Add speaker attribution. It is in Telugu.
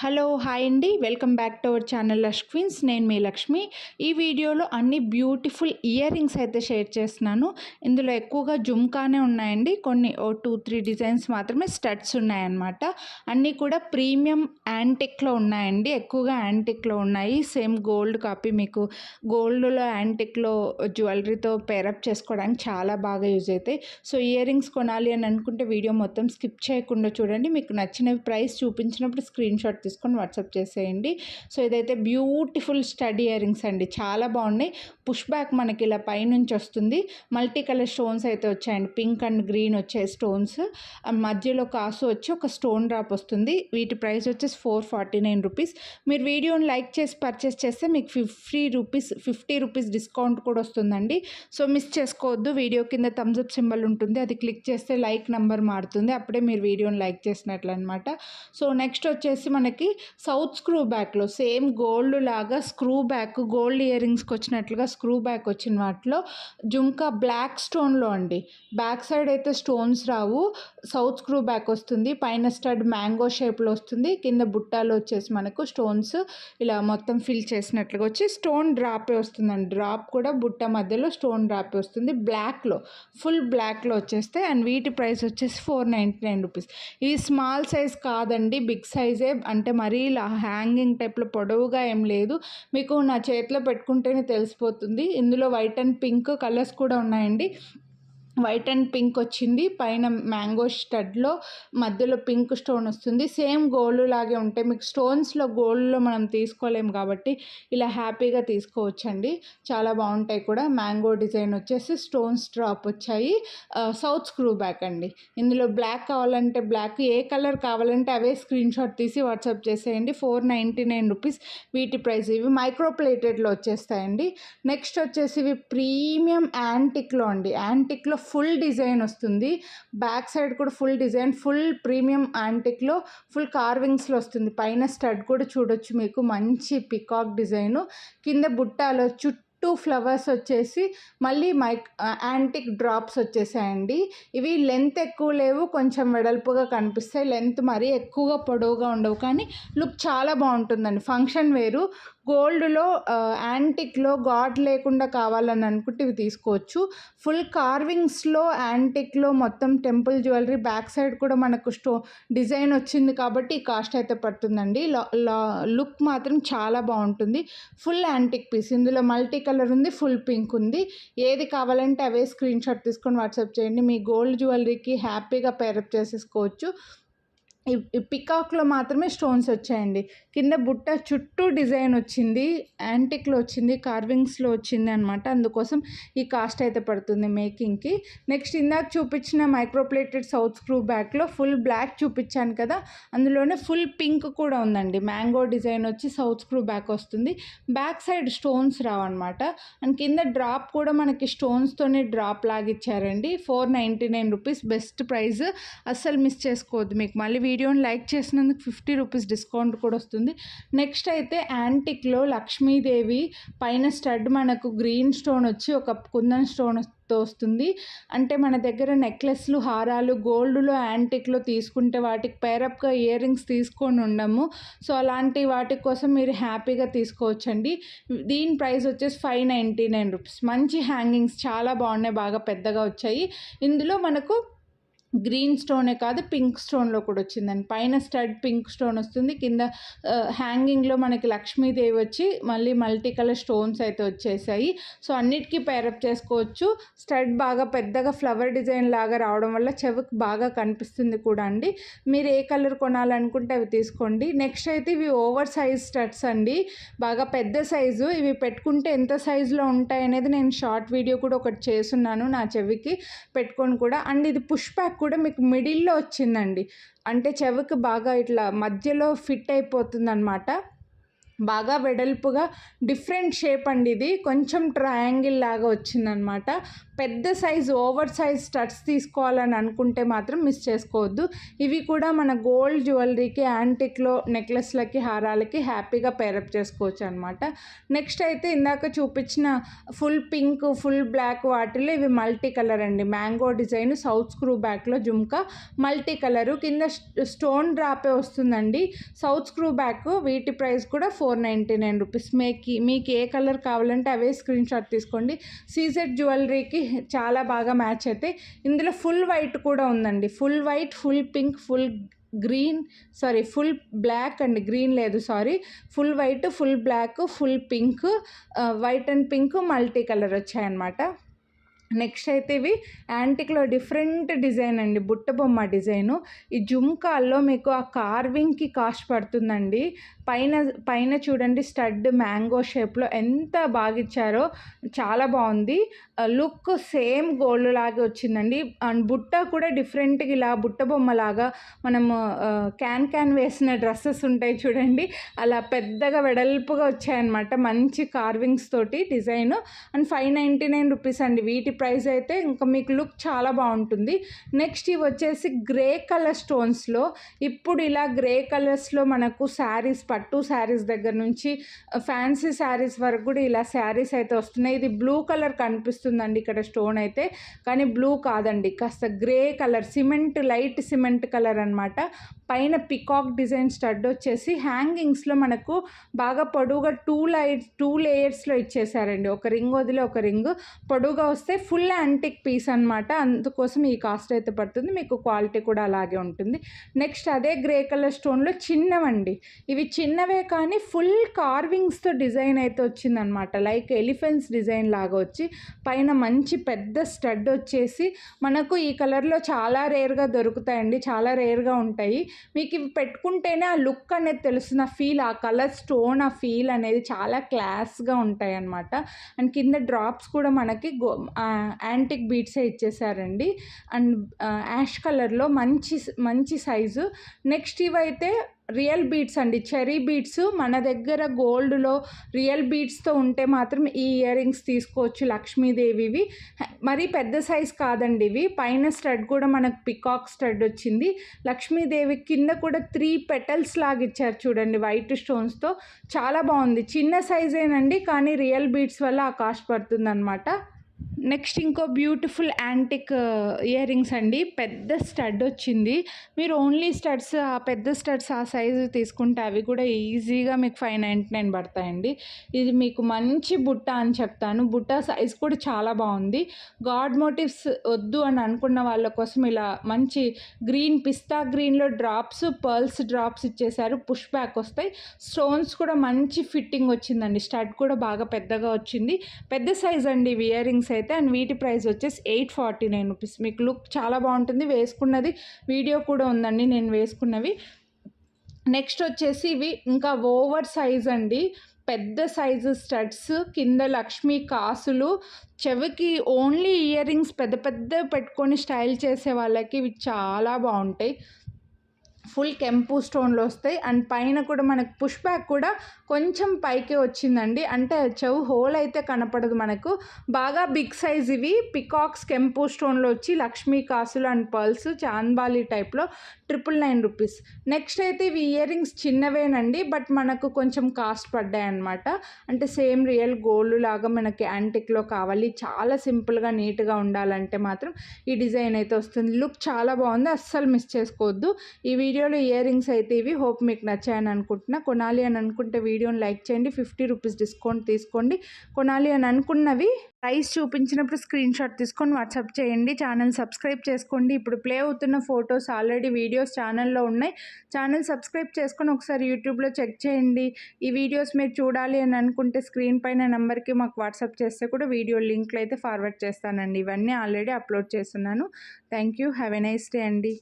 Speaker 1: హలో హాయ్ అండి, welcome back to our channel lush queens. నేను మీ లక్ష్మి. ఈ వీడియోలో అన్ని బ్యూటిఫుల్ ఇయర్ రింగ్స్ అయితే షేర్ చేస్తున్నాను. ఇందులో ఎక్కువగా జుమ్కానే ఉన్నాయండి, కొన్ని 2-3 డిజైన్స్ మాత్రమే స్టడ్స్ ఉన్నాయన్నమాట. అన్నీ కూడా ప్రీమియం యాంటిక్లో ఉన్నాయండి, ఎక్కువగా యాంటిక్లో ఉన్నాయి. సేమ్ గోల్డ్ కాపీ, మీకు గోల్డ్లో యాంటిక్లో జ్యువెలరీతో పేరప్ చేసుకోవడానికి చాలా బాగా యూజ్ అవుతాయి. సో ఇయర్ రింగ్స్ కొనాలి అని అనుకుంటే వీడియో మొత్తం స్కిప్ చేయకుండా చూడండి. మీకు నచ్చినవి ప్రైస్ చూపించినప్పుడు స్క్రీన్ షాట్ తీసుకొని వాట్సాప్ చేసేయండి. సో ఇదైతే బ్యూటిఫుల్ స్టడ్ ఇయర్ రింగ్స్ అండి, చాలా బాగున్నాయి. పుష్ బ్యాక్ మనకి ఇలా పైనుంచి వస్తుంది. మల్టీ కలర్ స్టోన్స్ అయితే వచ్చాయండి, పింక్ అండ్ గ్రీన్ వచ్చాయి స్టోన్స్. మధ్యలో కాసు వచ్చి ఒక స్టోన్ డ్రాప్ వస్తుంది. వీటి ప్రైస్ వచ్చేసి 449 రూపీస్. మీరు వీడియోని లైక్ చేసి పర్చేస్ చేస్తే మీకు 50 రూపీస్ డిస్కౌంట్ కూడా వస్తుందండి. సో మిస్ చేసుకోవద్దు. వీడియో కింద థమ్స్అప్ సింబల్ ఉంటుంది, అది క్లిక్ చేస్తే లైక్ నెంబర్ మారుతుంది, అప్పుడే మీరు వీడియోని లైక్ చేసినట్లు అనమాట. సో నెక్స్ట్ వచ్చేసి మనకి సౌత్ స్క్రూ బ్యాక్లో సేమ్ గోల్డ్ లాగా స్క్రూ బ్యాక్, గోల్డ్ ఇయర్ రింగ్స్కి వచ్చినట్లుగా స్క్రూ బ్యాక్ వచ్చిన వాటిలో జుమ్కా బ్లాక్ స్టోన్లో అండి. బ్యాక్ సైడ్ అయితే స్టోన్స్ రావు, సౌత్ స్క్రూ బ్యాక్ వస్తుంది. పైన స్టడ్ మ్యాంగో షేప్లో వస్తుంది, కింద బుట్టాలో వచ్చేసి మనకు స్టోన్స్ ఇలా మొత్తం ఫిల్ చేసినట్లుగా వచ్చి స్టోన్ డ్రాపే వస్తుందండి. డ్రాప్ కూడా బుట్ట మధ్యలో స్టోన్ డ్రాపే వస్తుంది, బ్లాక్లో ఫుల్ బ్లాక్లో వచ్చేస్తే. అండ్ వీటి ప్రైస్ వచ్చేసి 499 రూపీస్. ఇవి స్మాల్ సైజ్ కాదండి, బిగ్ సైజే. అంటే మరీ ఇలా హ్యాంగింగ్ టైప్లో పొడవుగా ఏం లేదు, మీకు నా చేతిలో పెట్టుకుంటేనే తెలిసిపోతుంది. ఇందులో వైట్ అండ్ పింక్ కలర్స్ కూడా ఉన్నాయండి. వైట్ అండ్ పింక్ వచ్చింది, పైన మ్యాంగో స్టడ్లో మధ్యలో పింక్ స్టోన్ వస్తుంది. సేమ్ గోల్డ్ లాగే ఉంటాయి. మీకు స్టోన్స్లో గోల్డ్లో మనం తీసుకోలేము కాబట్టి ఇలా హ్యాపీగా తీసుకోవచ్చండి, చాలా బాగుంటాయి కూడా. మ్యాంగో డిజైన్ వచ్చేసి స్టోన్స్ డ్రాప్ వచ్చాయి. సౌత్ స్క్రూ బ్యాక్ అండి. ఇందులో బ్లాక్ కావాలంటే బ్లాక్, ఏ కలర్ కావాలంటే అవే స్క్రీన్ షాట్ తీసి వాట్సాప్ చేసేయండి. 499 రూపీస్ వీటి ప్రైస్. ఇవి మైక్రో ప్లేటెడ్లో వచ్చేస్తాయండి. నెక్స్ట్ వచ్చేసి ఇవి ప్రీమియం యాంటిక్లో అండి. యాంటిక్లో ఫుల్ డిజైన్ వస్తుంది, బ్యాక్ సైడ్ కూడా ఫుల్ డిజైన్, ఫుల్ ప్రీమియం యాంటిక్లో ఫుల్ కార్వింగ్స్లో వస్తుంది. పైన స్టడ్ కూడా చూడొచ్చు, మీకు మంచి పికాక్ డిజైను. కింద బుట్టాలో చుట్టూ ఫ్లవర్స్ వచ్చేసి మళ్ళీ యాంటిక్ డ్రాప్స్ వచ్చేసాయండి. ఇవి లెంత్ ఎక్కువ లేవు, కొంచెం వెడల్పుగా కనిపిస్తాయి. లెంత్ మరీ ఎక్కువగా పొడవుగా ఉండవు, కానీ లుక్ చాలా బాగుంటుందండి. ఫంక్షన్ వేరు. గోల్డ్లో యాంటిక్లో గాడ్ లేకుండా కావాలని అనుకుంటే ఇవి తీసుకోవచ్చు. ఫుల్ కార్వింగ్స్లో యాంటిక్లో మొత్తం టెంపుల్ జ్యువెలరీ, బ్యాక్ సైడ్ కూడా మనకు డిజైన్ వచ్చింది కాబట్టి ఈ కాస్ట్ అయితే పడుతుందండి. లుక్ మాత్రం చాలా బాగుంటుంది. ఫుల్ యాంటిక్ పీస్, ఇందులో మల్టీ కలర్ ఉంది, ఫుల్ పింక్ ఉంది. ఏది కావాలంటే అవే స్క్రీన్ షాట్ తీసుకొని వాట్సాప్ చేయండి. మీ గోల్డ్ జ్యువెలరీకి హ్యాపీగా పేరప్ చేసేసుకోవచ్చు. ఈ పికాక్లో మాత్రమే స్టోన్స్ వచ్చాయండి. కింద బుట్ట చుట్టూ డిజైన్ వచ్చింది, యాంటిక్లో వచ్చింది, కార్వింగ్స్లో వచ్చింది అనమాట. అందుకోసం ఈ కాస్ట్ అయితే పడుతుంది మేకింగ్కి. నెక్స్ట్ ఇందాక చూపించిన మైక్రోప్లేటెడ్ సౌత్ స్క్రూ బ్యాక్లో ఫుల్ బ్లాక్ చూపించాను కదా, అందులోనే ఫుల్ పింక్ కూడా ఉందండి. మ్యాంగో డిజైన్ వచ్చి సౌత్ స్క్రూ బ్యాక్ వస్తుంది. బ్యాక్ సైడ్ స్టోన్స్ రావన్నమాట. అండ్ కింద డ్రాప్ కూడా మనకి స్టోన్స్తోనే డ్రాప్ లాగిచ్చారండి. 499 రూపీస్ బెస్ట్ ప్రైస్, అస్సలు మిస్ చేసుకోవద్దు. మీకు మళ్ళీ వీడియోని లైక్ చేసినందుకు 50 రూపీస్ డిస్కౌంట్ కూడా వస్తుంది. నెక్స్ట్ అయితే యాంటిక్లో లక్ష్మీదేవి పైన స్టడ్ మనకు గ్రీన్ స్టోన్ వచ్చి ఒక కుందన్ స్టోన్తో వస్తుంది. అంటే మన దగ్గర నెక్లెస్లు, హారాలు గోల్డ్లో యాంటిక్లో తీసుకుంటే వాటికి పేరప్గా ఇయర్ రింగ్స్ తీసుకొని ఉండము. సో అలాంటి వాటి కోసం మీరు హ్యాపీగా తీసుకోవచ్చండి. దీని ప్రైస్ వచ్చేసి 599 రూపీస్. మంచి హ్యాంగింగ్స్ చాలా బాగున్నాయి, బాగా పెద్దగా వచ్చాయి. ఇందులో మనకు గ్రీన్ స్టోనే కాదు, పింక్ స్టోన్లో కూడా వచ్చిందండి. పైన స్టడ్ పింక్ స్టోన్ వస్తుంది, కింద హ్యాంగింగ్లో మనకి లక్ష్మీదేవి వచ్చి మళ్ళీ మల్టీ కలర్ స్టోన్స్ అయితే వచ్చేసాయి. సో అన్నిటికీ పేరప్ చేసుకోవచ్చు. స్టడ్ బాగా పెద్దగా ఫ్లవర్ డిజైన్ లాగా రావడం వల్ల చెవికి బాగా కనిపిస్తుంది కూడా అండి. మీరు ఏ కలర్ కొనాలనుకుంటే అవి తీసుకోండి. నెక్స్ట్ అయితే ఇవి ఓవర్ సైజ్ స్టడ్స్ అండి, బాగా పెద్ద సైజు. ఇవి పెట్టుకుంటే ఎంత సైజులో ఉంటాయి అనేది నేను షార్ట్ వీడియో కూడా ఒకటి చేస్తున్నాను, నా చెవికి పెట్టుకొని కూడా. అండ్ ఇది పుష్ బ్యాక్ కూడా మీకు మిడిల్లో వచ్చిందండి, అంటే చెవికి బాగా ఇట్లా మధ్యలో ఫిట్ అయిపోతుంది అనమాట. బాగా వెడల్పుగా డిఫరెంట్ షేప్ అండి, ఇది కొంచెం ట్రయాంగిల్ లాగా వచ్చిందనమాట. పెద్ద సైజ్ ఓవర్ సైజ్ స్టడ్స్ తీసుకోవాలని అనుకుంటే మాత్రం మిస్ చేసుకోవద్దు. ఇవి కూడా మన గోల్డ్ జ్యువెలరీకి, యాంటిక్లో నెక్లెస్లకి, హారాలకి హ్యాపీగా పేరప్ చేసుకోవచ్చు అనమాట. నెక్స్ట్ అయితే ఇందాక చూపించిన ఫుల్ పింక్, ఫుల్ బ్లాక్ వాటిలో ఇవి మల్టీ కలర్ అండి. మ్యాంగో డిజైన్, సౌత్ స్క్రూ బ్యాక్లో జుమ్కా, మల్టీ కలరు, కింద స్టోన్ డ్రాపే వస్తుందండి. South screw back. వీటి ప్రైస్ కూడా 499 రూపీస్. మీకు ఏ కలర్ కావాలంటే అవే స్క్రీన్ షాట్ తీసుకోండి. సీజెడ్ జ్యువెలరీకి చాలా బాగా మ్యాచ్ అవుతాయి. ఇందులో ఫుల్ వైట్ కూడా ఉందండి. Full white, full pink, full green, full black అండి, గ్రీన్ లేదు, full white, full black, full pink, white and pink multi colour వచ్చాయన్నమాట. నెక్స్ట్ అయితే ఇవి యాంటిక్లో డిఫరెంట్ డిజైన్ అండి, బుట్ట బొమ్మ డిజైను. ఈ జుమ్కాల్లో మీకు ఆ కార్వింగ్కి కాస్ట్ పడుతుందండి. పైన చూడండి, స్టడ్ మ్యాంగో షేప్లో ఎంత బాగా ఇచ్చారో, చాలా బాగుంది. లుక్ సేమ్ గోల్డ్ లాగా వచ్చిందండి. అండ్ బుట్ట కూడా డిఫరెంట్గా ఇలా బుట్ట బొమ్మలాగా మనము క్యాన్ వేసిన డ్రెస్సెస్ ఉంటాయి చూడండి, అలా పెద్దగా వెడల్పుగా వచ్చాయన్నమాట. మంచి కార్వింగ్స్ తోటి డిజైన్. అండ్ 599 రూపీస్ అండి. వీటి ప్రైస్ అయితే ఇంకా మీకు లుక్ చాలా బాగుంటుంది. నెక్స్ట్ ఇవి వచ్చేసి గ్రే కలర్ స్టోన్స్లో. ఇప్పుడు ఇలా గ్రే కలర్స్లో మనకు శారీస్, పట్టు శారీస్ దగ్గర నుంచి ఫ్యాన్సీ శారీస్ వరకు కూడా ఇలా శారీస్ అయితే వస్తున్నాయి. ఇది బ్లూ కలర్ కనిపిస్తుందండి ఇక్కడ స్టోన్ అయితే, కానీ బ్లూ కాదండి, కాస్త grey colour, light cement colour అనమాట. పైన పికాక్ డిజైన్ స్టడ్ వచ్చేసి హ్యాంగింగ్స్లో మనకు బాగా పొడవుగా టూ లేయర్స్లో ఇచ్చేసారండి. ఒక రింగ్ వదిలి ఒక రింగ్ పొడవుగా వస్తే ఫుల్ యాంటిక్ పీస్ అనమాట. అందుకోసం ఈ కాస్ట్ అయితే పడుతుంది. మీకు క్వాలిటీ కూడా అలాగే ఉంటుంది. నెక్స్ట్ అదే గ్రే కలర్ స్టోన్లో చిన్నవండి. ఇవి చిన్నవే కానీ ఫుల్ కార్వింగ్స్తో డిజైన్ అయితే వచ్చిందనమాట. లైక్ ఎలిఫెంట్స్ డిజైన్ లాగా వచ్చి పైన మంచి పెద్ద స్టడ్ వచ్చేసి మనకు ఈ కలర్లో చాలా రేర్గా దొరుకుతాయండి, చాలా రేర్గా ఉంటాయి. మీకు ఇవి పెట్టుకుంటేనే ఆ లుక్ అనేది తెలుస్తుంది, ఆ ఫీల్, ఆ కలర్ స్టోన్, ఆ ఫీల్ అనేది చాలా క్లాస్గా ఉంటాయి అన్నమాట. అండ్ కింద డ్రాప్స్ కూడా మనకి యాంటిక్ బీట్సే ఇచ్చేసారండి. అండ్ యాష్ కలర్లో మంచి సైజు. నెక్స్ట్ ఇవైతే రియల్ బీడ్స్ అండి, చెరీ బీడ్స్. మన దగ్గర గోల్డ్లో రియల్ బీడ్స్తో ఉంటే మాత్రం ఈ ఇయర్ రింగ్స్ తీసుకోవచ్చు, లక్ష్మీదేవివి. మరీ పెద్ద సైజ్ కాదండి ఇవి. పైన స్టడ్ కూడా మనకు పికాక్ స్టడ్ వచ్చింది. లక్ష్మీదేవి కింద కూడా 3 పెటల్స్ లాగా ఇచ్చారు చూడండి, వైట్ స్టోన్స్తో. చాలా బాగుంది. చిన్న సైజేనండి, కానీ రియల్ బీడ్స్ వల్ల ఆ కాస్ట్ పడుతుందన్నమాట. నెక్స్ట్ ఇంకో బ్యూటిఫుల్ యాంటిక్ ఇయర్ రింగ్స్ అండి. పెద్ద స్టడ్ వచ్చింది. మీరు ఓన్లీ స్టడ్స్, ఆ పెద్ద స్టడ్స్ ఆ సైజు తీసుకుంటే అవి కూడా ఈజీగా మీకు 599 పడతాయండి. ఇది మీకు మంచి బుట్ట అని చెప్తాను. బుట్ట సైజ్ కూడా చాలా బాగుంది. గాడ్ మోటివ్స్ వద్దు అని అనుకున్న వాళ్ళ కోసం ఇలా మంచి గ్రీన్, పిస్తా గ్రీన్లో డ్రాప్స్, పర్ల్స్ డ్రాప్స్ ఇచ్చేసారు. పుష్ బ్యాక్ వస్తాయి. స్టోన్స్ కూడా మంచి ఫిట్టింగ్ వచ్చిందండి. స్టడ్ కూడా బాగా పెద్దగా వచ్చింది. పెద్ద సైజ్ అండి ఇవి ఇయర్ రింగ్స్ అయితే. అండ్ వీటి ప్రైస్ వచ్చేసి 849 రూపీస్. మీకు లుక్ చాలా బాగుంటుంది. వేసుకున్నది వీడియో కూడా ఉందండి, నేను వేసుకున్నవి. నెక్స్ట్ వచ్చేసి ఇవి ఇంకా ఓవర్ సైజ్ అండి, పెద్ద సైజు స్టడ్స్, కింద లక్ష్మీ కాసులు. చెవికి ఓన్లీ ఇయర్ రింగ్స్ పెద్ద పెట్టుకొని స్టైల్ చేసే వాళ్ళకి ఇవి చాలా బాగుంటాయి. ఫుల్ కెంపు స్టోన్లో వస్తాయి. అండ్ పైన కూడా మనకు పుష్ బ్యాక్ కూడా కొంచెం పైకే వచ్చిందండి, అంటే చెవు హోల్ అయితే కనపడదు మనకు. బాగా బిగ్ సైజ్ ఇవి. పికాక్స్ కెంపు స్టోన్లో వచ్చి లక్ష్మీ కాసులు అండ్ పర్ల్స్ చాంద్బాలి టైప్లో 999 రూపీస్. నెక్స్ట్ అయితే ఇవి ఇయర్ రింగ్స్ చిన్నవేనండి, బట్ మనకు కొంచెం కాస్ట్ పడ్డాయి అనమాట. అంటే సేమ్ రియల్ గోల్డ్ లాగా మనకి యాంటిక్లో కావాలి, చాలా సింపుల్గా నీట్గా ఉండాలంటే మాత్రం ఈ డిజైన్ అయితే వస్తుంది. లుక్ చాలా బాగుంది, అస్సలు మిస్ చేసుకోవద్దు. ఈ వీడియోలో ఇయర్ రింగ్స్ అయితే ఇవి. హోప్ మీకు నచ్చాయని అనుకుంటున్నా. కొనాలి అని అనుకుంటే వీడియోని లైక్ చేయండి, 50 రూపీస్ డిస్కౌంట్ తీసుకోండి. కొనాలి అని అనుకున్నవి ప్రైస్ చూపించినప్పుడు స్క్రీన్ షాట్ తీసుకొని వాట్సాప్ చేయండి. ఛానల్ సబ్స్క్రైబ్ చేసుకోండి. ఇప్పుడు ప్లే అవుతున్న ఫొటోస్, ఆల్రెడీ వీడియోస్ ఛానల్లో ఉన్నాయి. ఛానల్ సబ్స్క్రైబ్ చేసుకొని ఒకసారి యూట్యూబ్లో చెక్ చేయండి. ఈ వీడియోస్ మీరు చూడాలి అని అనుకుంటే స్క్రీన్ పైన నెంబర్కి మాకు వాట్సాప్ చేస్తే కూడా వీడియో లింక్లు అయితే ఫార్వర్డ్ చేస్తానండి. ఇవన్నీ ఆల్రెడీ అప్లోడ్ చేస్తున్నాను. Thank you. Have a nice day అండి.